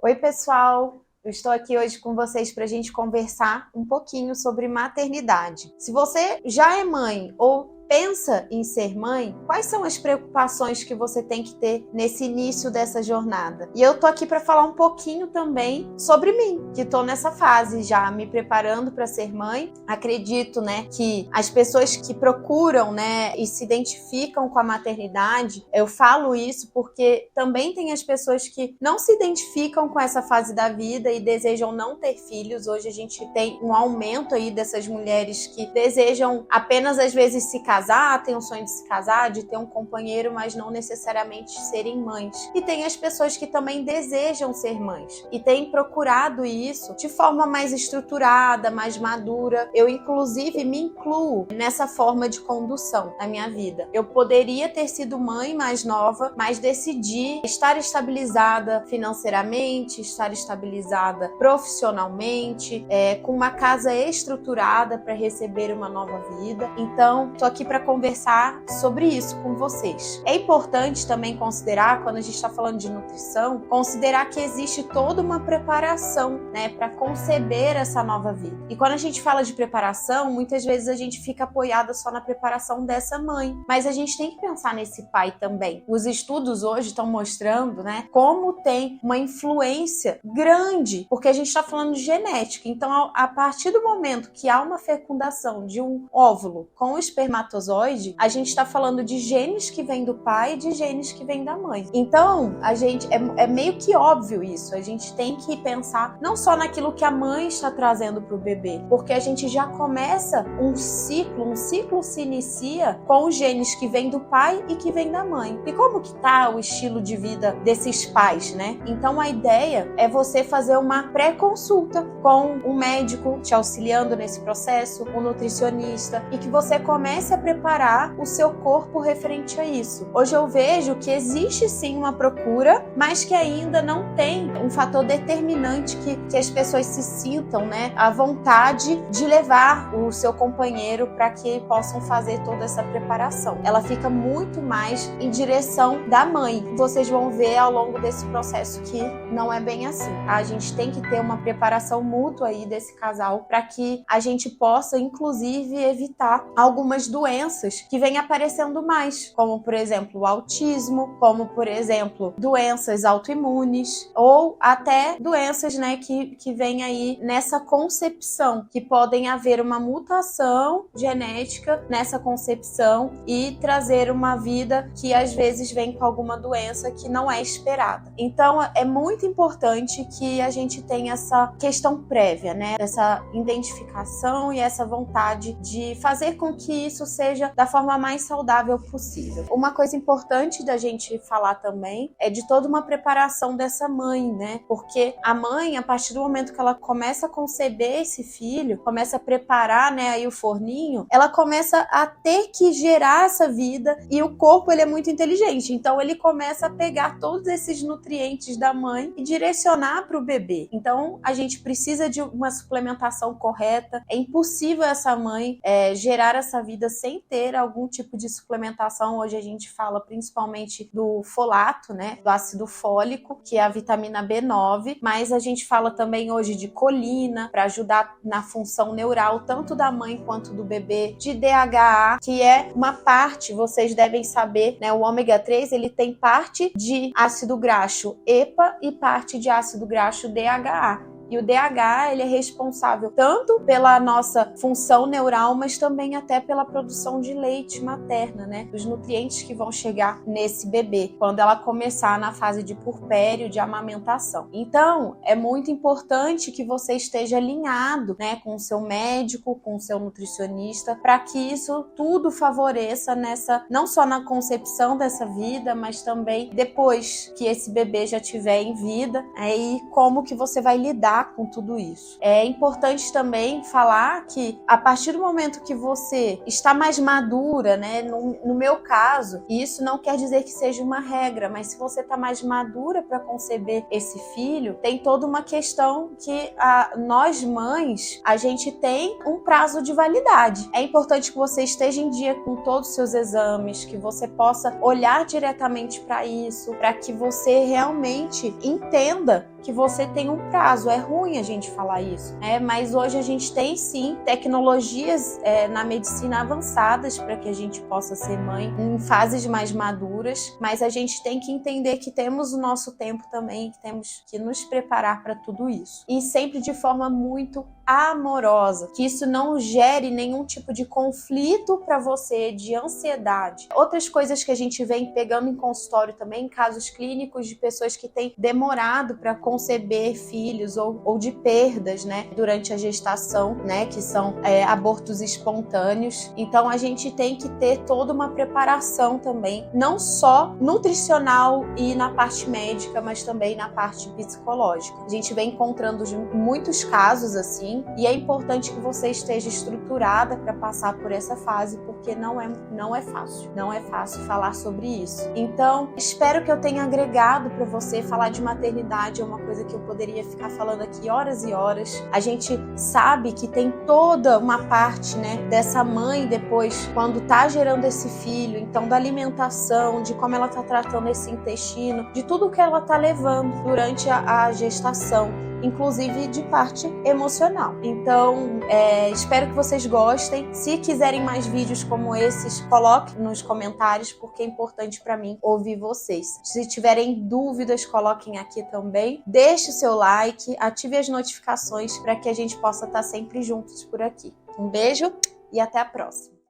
Oi, pessoal! Eu estou aqui hoje com vocês para a gente conversar um pouquinho sobre maternidade. Se você já é mãe ou pensa em ser mãe, quais são as preocupações que você tem que ter nesse início dessa jornada? E eu tô aqui para falar um pouquinho também sobre mim, que tô nessa fase já me preparando para ser mãe. Acredito, que as pessoas que procuram, e se identificam com a maternidade, eu falo isso porque também tem as pessoas que não se identificam com essa fase da vida e desejam não ter filhos. Hoje a gente tem um aumento aí dessas mulheres que desejam apenas às vezes se casar, tem o sonho de se casar, de ter um companheiro, mas não necessariamente serem mães. E tem as pessoas que também desejam ser mães e têm procurado isso de forma mais estruturada, mais madura. Eu, inclusive, me incluo nessa forma de condução na minha vida. Eu poderia ter sido mãe mais nova, mas decidi estar estabilizada financeiramente, estar estabilizada profissionalmente, com uma casa estruturada para receber uma nova vida. Então, tô aqui para conversar sobre isso com vocês. É importante também considerar, quando a gente está falando de nutrição, considerar que existe toda uma preparação, para conceber essa nova vida. E quando a gente fala de preparação, muitas vezes a gente fica apoiada só na preparação dessa mãe, mas a gente tem que pensar nesse pai também. Os estudos hoje estão mostrando, como tem uma influência grande, porque a gente está falando de genética. Então, a partir do momento que há uma fecundação de um óvulo com o espermatozoide, a gente está falando de genes que vêm do pai e de genes que vêm da mãe. Então, a gente é meio que óbvio isso. A gente tem que pensar não só naquilo que a mãe está trazendo para o bebê, porque a gente já começa um ciclo se inicia com os genes que vêm do pai e que vêm da mãe. E como que tá o estilo de vida desses pais, Então, a ideia é você fazer uma pré-consulta com um médico te auxiliando nesse processo, um nutricionista, e que você comece a preparar o seu corpo referente a isso. Hoje eu vejo que existe sim uma procura, mas que ainda não tem um fator determinante que as pessoas se sintam, à vontade de levar o seu companheiro para que possam fazer toda essa preparação. Ela fica muito mais em direção da mãe. Vocês vão ver ao longo desse processo que não é bem assim. A gente tem que ter uma preparação mútua aí desse casal para que a gente possa, inclusive, evitar algumas doenças que vêm aparecendo mais, como, por exemplo, o autismo, como, por exemplo, doenças autoimunes ou até doenças, que vêm aí nessa concepção, que podem haver uma mutação genética nessa concepção e trazer uma vida que às vezes vem com alguma doença que não é esperada. Então, é muito importante que a gente tenha essa questão prévia, essa identificação e essa vontade de fazer com que isso seja da forma mais saudável possível. Uma coisa importante da gente falar também é de toda uma preparação dessa mãe, Porque a mãe, a partir do momento que ela começa a conceber esse filho, começa a preparar, aí o forninho, ela começa a ter que gerar essa vida e o corpo, ele é muito inteligente. Então, ele começa a pegar todos esses nutrientes da mãe e direcionar para o bebê. Então, a gente precisa de uma suplementação correta. É impossível essa mãe gerar essa vida sem ter algum tipo de suplementação. Hoje a gente fala principalmente do folato, do ácido fólico, que é a vitamina B9, mas a gente fala também hoje de colina, para ajudar na função neural, tanto da mãe quanto do bebê, de DHA, que é uma parte, vocês devem saber, o ômega 3, ele tem parte de ácido graxo EPA e parte de ácido graxo DHA. E o DHA, ele é responsável tanto pela nossa função neural, mas também até pela produção de leite materna, Os nutrientes que vão chegar nesse bebê quando ela começar na fase de puerpério, de amamentação. Então, é muito importante que você esteja alinhado, com o seu médico, com o seu nutricionista, para que isso tudo favoreça não só na concepção dessa vida, mas também depois que esse bebê já estiver em vida, e como que você vai lidar com tudo isso. É importante também falar que a partir do momento que você está mais madura, no meu caso, e isso não quer dizer que seja uma regra, mas se você está mais madura para conceber esse filho, tem toda uma questão que nós mães, a gente tem um prazo de validade. É importante que você esteja em dia com todos os seus exames, que você possa olhar diretamente para isso, para que você realmente entenda que você tem um prazo. É ruim a gente falar isso, né? Mas hoje a gente tem sim tecnologias na medicina avançadas para que a gente possa ser mãe em fases mais maduras, mas a gente tem que entender que temos o nosso tempo também, que temos que nos preparar para tudo isso. E sempre de forma muito amorosa, que isso não gere nenhum tipo de conflito para você, de ansiedade. Outras coisas que a gente vem pegando em consultório também, casos clínicos de pessoas que têm demorado para conceber filhos ou de perdas, né, durante a gestação, né, que são abortos espontâneos. Então a gente tem que ter toda uma preparação também, não só nutricional e na parte médica, mas também na parte psicológica. A gente vem encontrando muitos casos assim, e é importante que você esteja estruturada para passar por essa fase, porque não é fácil. Não é fácil falar sobre isso. Então, espero que eu tenha agregado para você. Falar de maternidade é uma coisa que eu poderia ficar falando aqui horas e horas. A gente sabe que tem toda uma parte, né, dessa mãe depois, quando tá gerando esse filho, então da alimentação, de como ela tá tratando esse intestino, de tudo que ela tá levando durante a gestação, inclusive de parte emocional. Então, espero que vocês gostem. Se quiserem mais vídeos como esses, coloquem nos comentários, porque é importante para mim ouvir vocês. Se tiverem dúvidas, coloquem aqui também. Deixe o seu like, ative as notificações para que a gente possa estar sempre juntos por aqui. Um beijo e até a próxima!